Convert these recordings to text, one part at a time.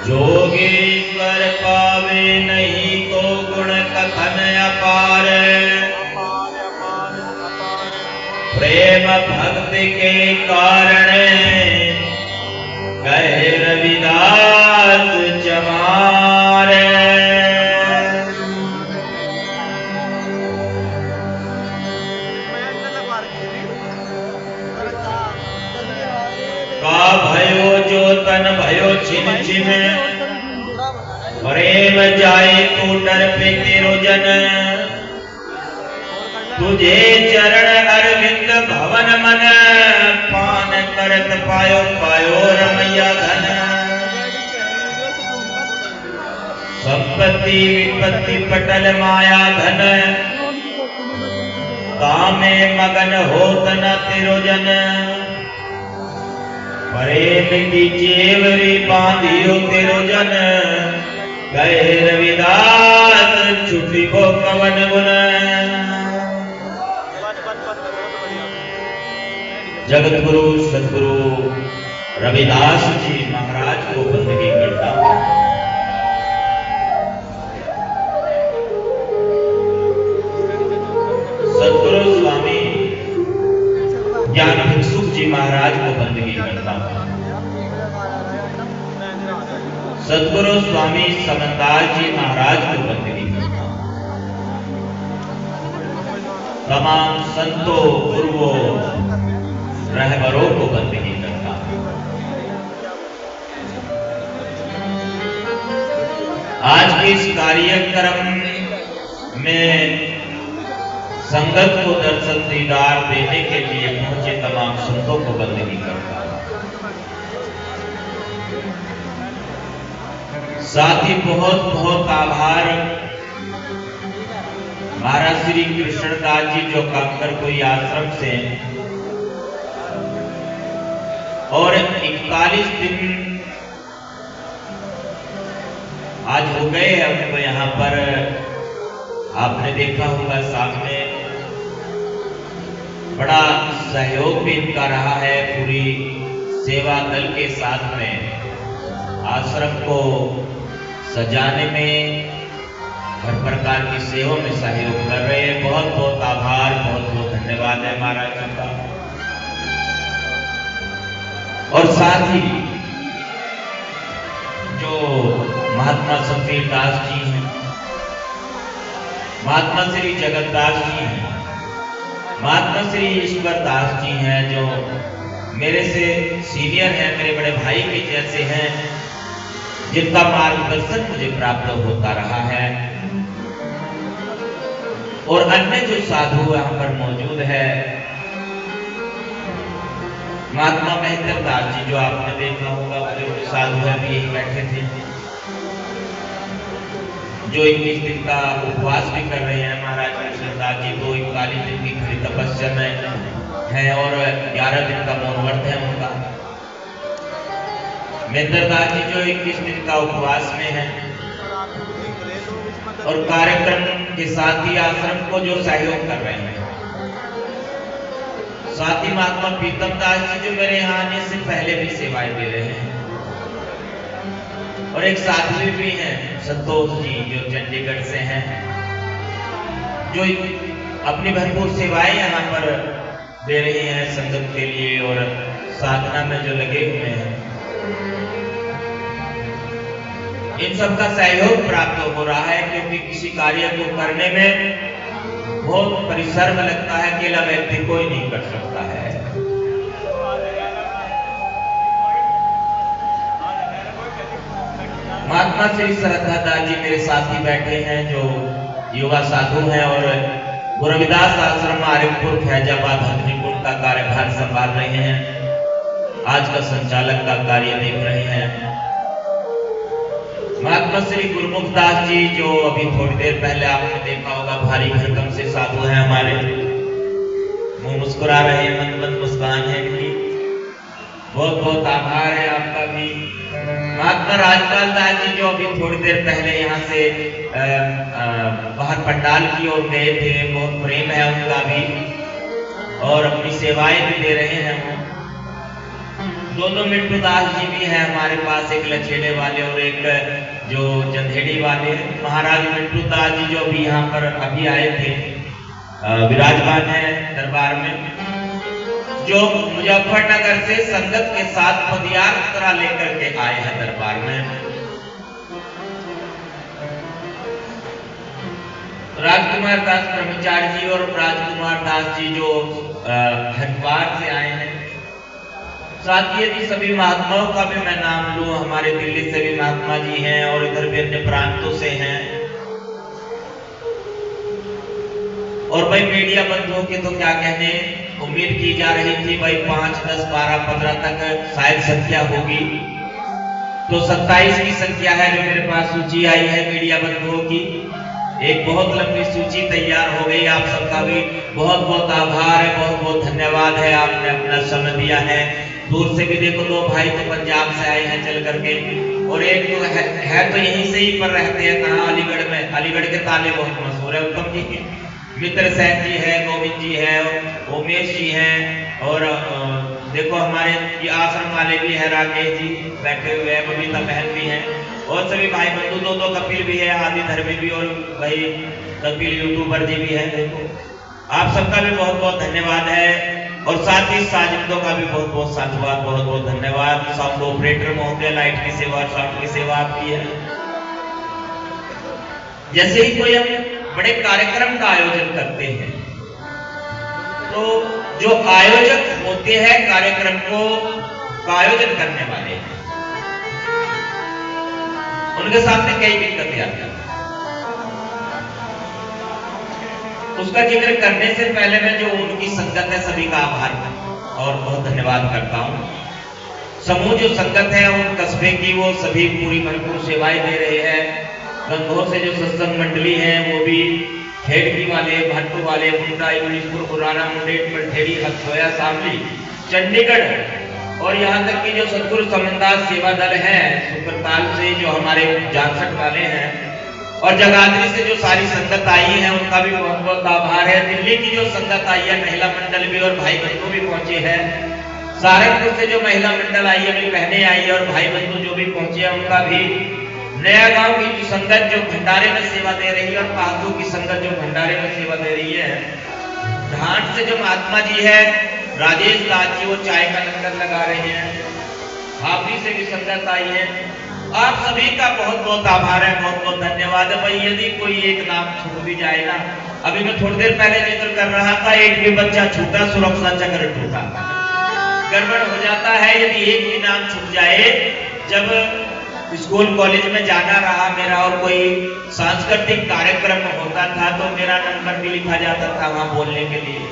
जोगेश्वर पावे नहीं तो गुण कथन अपार। प्रेम भक्ति के कारण कहे रविदास चमार। का भयो जो तन भयो छिन छिन, प्रेम जाए तो डर पे तेरो जन। तुझे चरण अरविंद भवन मन, पान करत पायो पायो रमैया धन। संपत्ति विपत्ति पटल माया धन, कामे मगन होत न तेरो जन। प्रेम की चेवरी बांधियो तेरो जन, कहे रविदास छुटी को कवन गुण। जगत गुरु सदगुरु रविदास जी महाराज को बंदगी करता हूं। सदगुरु स्वामी ज्ञान भिक्षुक जी महाराज को बंदगी करता हूं। सदगुरु स्वामी समनदास जी महाराज को बंदगी करता हूं। तमाम संतों गुरुओं रहबरों को बंदगी करता हूं। आज के इस कार्यक्रम में संगत को दर्शन दीदार देने के लिए पहुंचे तमाम संतों को बंदगी करता हूं। साथ ही बहुत बहुत आभार महाराज श्री कृष्णदास जी जो कांकर कोई आश्रम से और 41 दिन आज हो गए हमको यहाँ पर। आपने देखा होगा सामने बड़ा सहयोग भी इनका रहा है। पूरी सेवा दल के साथ में आश्रम को सजाने में हर प्रकार की सेवा में सहयोग कर रहे हैं। बहुत बहुत आभार, बहुत बहुत धन्यवाद है महाराज जी का। और साथ ही जो महात्मा सफीर दास जी हैं, महात्मा श्री जगतदास जी हैं, महात्मा श्री ईश्वर दास जी हैं, जो मेरे से सीनियर हैं, मेरे बड़े भाई के जैसे हैं, जिनका मार्गदर्शन मुझे प्राप्त होता रहा है। और अन्य जो साधु यहाँ पर मौजूद है, महात्मा महेंद्र दास जी जो आपने देखा होगा, जो साधु है भी यही बैठे थे, जो 21 दिन का उपवास भी कर रहे हैं। महाराज कृष्णदास जी तो 41 दिन की खड़ी तपस्या में है और 11 दिन का मौन व्रत है उनका। महेंद्र दास जी जो 21 दिन का उपवास में है और कार्यक्रम के साथ ही आश्रम को जो सहयोग कर रहे हैं। साथ ही महात्मा प्रीतम दास जी जो मेरे यहाँ आने से पहले भी सेवाएं दे रहे हैं। और एक साथी भी हैं संतोष जी जो चंडीगढ़ से हैं, जो अपनी भरपूर सेवाएं यहाँ पर दे रही हैं संगत के लिए और साधना में जो लगे हुए हैं। इन सबका सहयोग प्राप्त हो रहा है, क्योंकि किसी कार्य को करने में बहुत परिश्रम लगता है, अकेला व्यक्ति कोई नहीं कर सकता है। महात्मा श्री श्रद्धा दास जी मेरे साथ ही बैठे हैं, जो युवा साधु हैं और गुरु रविदास आश्रम आरिफपुर फैजाबाद हथनीकुंड का कार्यभार संभाल रहे हैं। आज का संचालक का कार्य देख रहे हैं। महात्मा श्री गुरुमुख दास जी जो अभी थोड़ी देर पहले आपने देखा होगा, भारी भरकम से साधु हैं हमारे, मुंह मुस्कुरा रहे हैं, मंद मंद मुस्कान है इनकी। बहुत बहुत आभार है आपका भी। महात्मा राजपाल दास जी जो अभी थोड़ी देर पहले यहाँ से बाहर पंडाल की ओर गए थे, बहुत प्रेम है उनका भी और अपनी सेवाएं भी दे रहे हैं। दोनों मिंटू दास जी भी हैं हमारे पास, एक लचेले वाले और एक जो जंधेड़ी वाले। महाराज मिंटू दास जी जो भी यहाँ पर अभी आए थे, विराजमान है दरबार में, जो मुजफ्फरनगर से संगत के साथ पदयात्रा लेकर के आए हैं दरबार में। राजकुमार दास ब्रह्मचारी जी और राजकुमार दास जी जो हरिद्वार से आए हैं। साथ ही यदि सभी महात्माओं का भी मैं नाम लूं, हमारे दिल्ली से भी महात्मा जी हैं और इधर भी अन्य प्रांतों से हैं। और भाई मीडिया बंधुओं की तो क्या कहने, उम्मीद की जा रही थी भाई 5, 10, 12, 15 तक शायद संख्या होगी, तो 27 की संख्या है जो मेरे पास सूची आई है मीडिया बंधुओं की। एक बहुत लंबी सूची तैयार हो गई। आप सबका भी बहुत बहुत आभार है, बहुत बहुत धन्यवाद है, आपने अपना समय दिया है। दूर से भी देखो, 2 भाई तो पंजाब से आए हैं चल करके, और एक तो है तो यहीं से ही पर रहते हैं, कहाँ, अलीगढ़ में। अलीगढ़ के ताले बहुत मशहूर है। उत्तम जी, मित्र सेन जी है, गोविंद जी है, उमेश जी हैं, और देखो हमारे ये आश्रम वाले भी हैं, राकेश जी बैठे हुए हैं, बबीता बहन भी हैं, और सभी भाई बंधु, 2 कपिल भी है, आदि धर्मी भी, और भाई कपिल यूट्यूबर जी भी है। देखो आप सबका भी बहुत बहुत धन्यवाद है, और साथ ही साजिंदों का भी बहुत बहुत साधुवाद, बहुत बहुत धन्यवाद। साउंड ऑपरेटर महोदय, लाइट की सेवा, साउंड की सेवा आपकी है। जैसे ही कोई हम बड़े कार्यक्रम का आयोजन करते हैं, तो जो आयोजक होते हैं कार्यक्रम का आयोजन करने वाले, उनके सामने कई दिक्कतें आती हैं। उसका जिक्र करने से पहले मैं जो उनकी संगत है सभी का आभार और बहुत धन्यवाद करता हूं। समूह जो संगत है उन कस्बे की, वो सभी पूरी भरपूर सेवाएं दे रहे हैं। गंगोह से जो सत्संग मंडली है वो भी, खेड़की वाले, भाटू वाले, मुंडा, इंग्लिशपुर, बुराना, मुंडेट, मलठेड़ी, हथोया, शामली, चंडीगढ़, और यहाँ तक कि जो सतगुरु समनदास सेवा दल है सुपरताल से जो हमारे जानसठ वाले हैं, और जगाधरी से जो सारी संगत आई है उनका भी बहुत बहुत आभार है। दिल्ली की जो संगत आई है, महिला मंडल भी और भाई बंधु भी पहुंचे हैं। सहारनपुर से जो महिला मंडल आई है, मेरी बहनें आई है और भाई बंधु जो भी पहुंचे हैं उनका भी। नया गांव की संगत जो भंडारे में सेवा दे रही है, और पाहतू की संगत जो भंडारे में सेवा दे रही है। ढांड से जो महात्मा जी है राजेश दास जी, वो चाय का लंगर लगा रहे हैं। हावड़ी से भी संगत आई है। आप सभी का बहुत बहुत आभार है, बहुत बहुत धन्यवाद है। भाई यदि कोई एक नाम छूट भी जाए ना, अभी मैं थोड़ी देर पहले जिक्र कर रहा था, एक भी बच्चा छूटा सुरक्षा चक्र टूटा, गड़बड़ हो जाता है। यदि एक भी नाम छूट जाए, जब स्कूल कॉलेज में जाना रहा मेरा और कोई सांस्कृतिक कार्यक्रम होता था, तो मेरा नंबर भी लिखा जाता था वहां बोलने के लिए।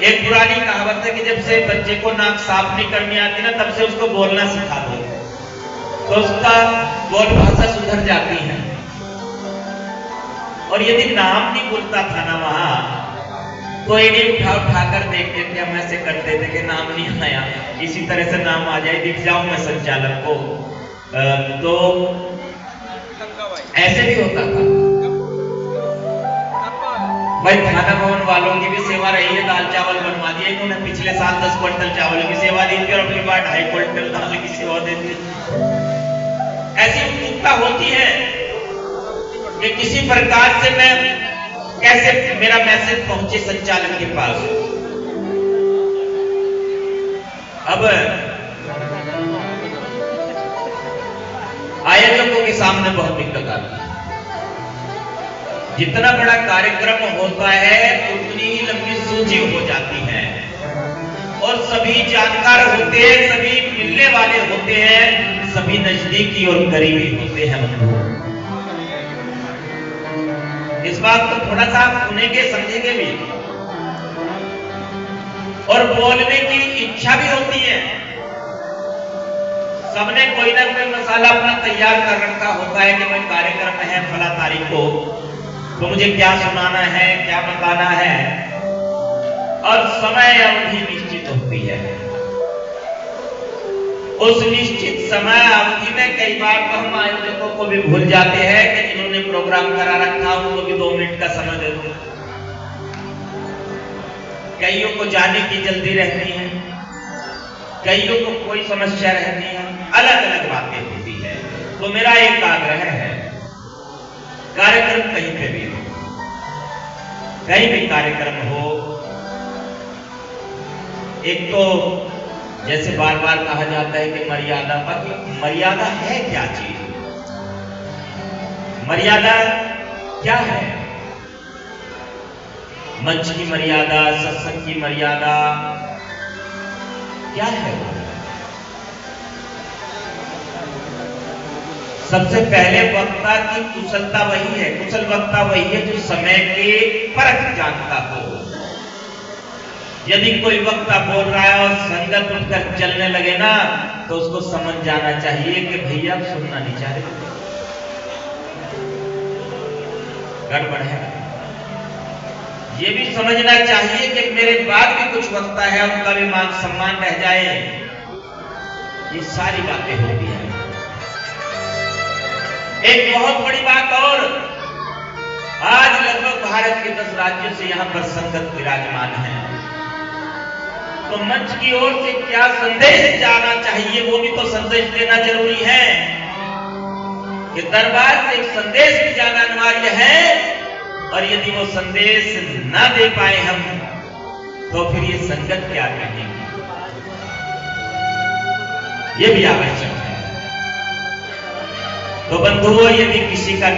एक पुरानी कहावत है कि जब से बच्चे को नाक साफ नहीं करनी आती ना, तब से उसको बोलना सिखा दो, तो उसका बोल भाषा सुधर जाती है। और यदि नाम नहीं बोलता था ना वहां, तो इन्हें उठा कर देखते थे, हम ऐसे करते थे कि नाम नहीं आया, इसी तरह से नाम आ जाए, दिख जाऊं मैं संचालक को, तो ऐसे भी होता था। भाई थाना भवन वालों की भी सेवा रही है, दाल चावल बनवा दिए इन्होंने। पिछले साल 10 क्विंटल चावल की सेवा दी थी और अगली बार 2.5 क्विंटल दाल की सेवा दी थी। ऐसी उत्सुकता होती है कि किसी प्रकार से मैं कैसे मेरा मैसेज पहुंचे संचालक के पास। अब आयोजकों के सामने बहुत दिक्कत आती है। जितना बड़ा कार्यक्रम होता है उतनी ही लंबी सूची हो जाती है, और सभी जानकार होते हैं, सभी मिलने वाले होते हैं, सभी नजदीकी और करीबी होते हैं बंधु। इस बात को थोड़ा सा सुनेंगे, समझेंगे भी, और बोलने की इच्छा भी होती है। सबने कोई ना कोई मसाला अपना तैयार कर रखा होता है कि भाई कार्यक्रम है फला तारीख को, तो मुझे क्या सुनाना है, क्या बताना है, और समय अवधि निश्चित होती है। उस निश्चित समय अवधि में कई बार तो हम आयोजकों को भी भूल जाते हैं कि जिन्होंने प्रोग्राम करा रखा उनको भी 2 मिनट का समय दे दो। कईयों को जाने की जल्दी रहती है, कईयों को कोई समस्या रहती है, अलग अलग बातें होती है। तो मेरा एक आग्रह है, कार्यक्रम कहीं पे भी हो, कहीं भी कार्यक्रम हो, एक तो जैसे बार बार कहा जाता है कि मर्यादा पर, मर्यादा है क्या चीज? मर्यादा क्या है? मंच की मर्यादा, सत्संग की मर्यादा क्या है? सबसे पहले वक्ता की कुशलता वही है, कुशल वक्ता वही है जो समय के परख जानता हो। यदि कोई वक्ता बोल रहा है और संगत उठकर चलने लगे ना, तो उसको समझ जाना चाहिए कि भैया सुनना नहीं चाह रहे, गड़बड़ है। ये भी समझना चाहिए कि मेरे बाद भी कुछ वक्ता है, उनका भी मान सम्मान रह जाए। ये सारी बातें होती हैं। एक बहुत बड़ी बात और, आज लगभग भारत के 10 राज्यों से यहां पर संगत विराजमान है, तो मंच की ओर से क्या संदेश जाना चाहिए, वो भी तो संदेश देना जरूरी है। कि दरबार से एक संदेश भी जाना अनिवार्य है, और यदि वो संदेश ना दे पाए हम, तो फिर ये संगत क्या कहेगी, ये भी आवश्यक है। तो बंधुओं, यदि किसी का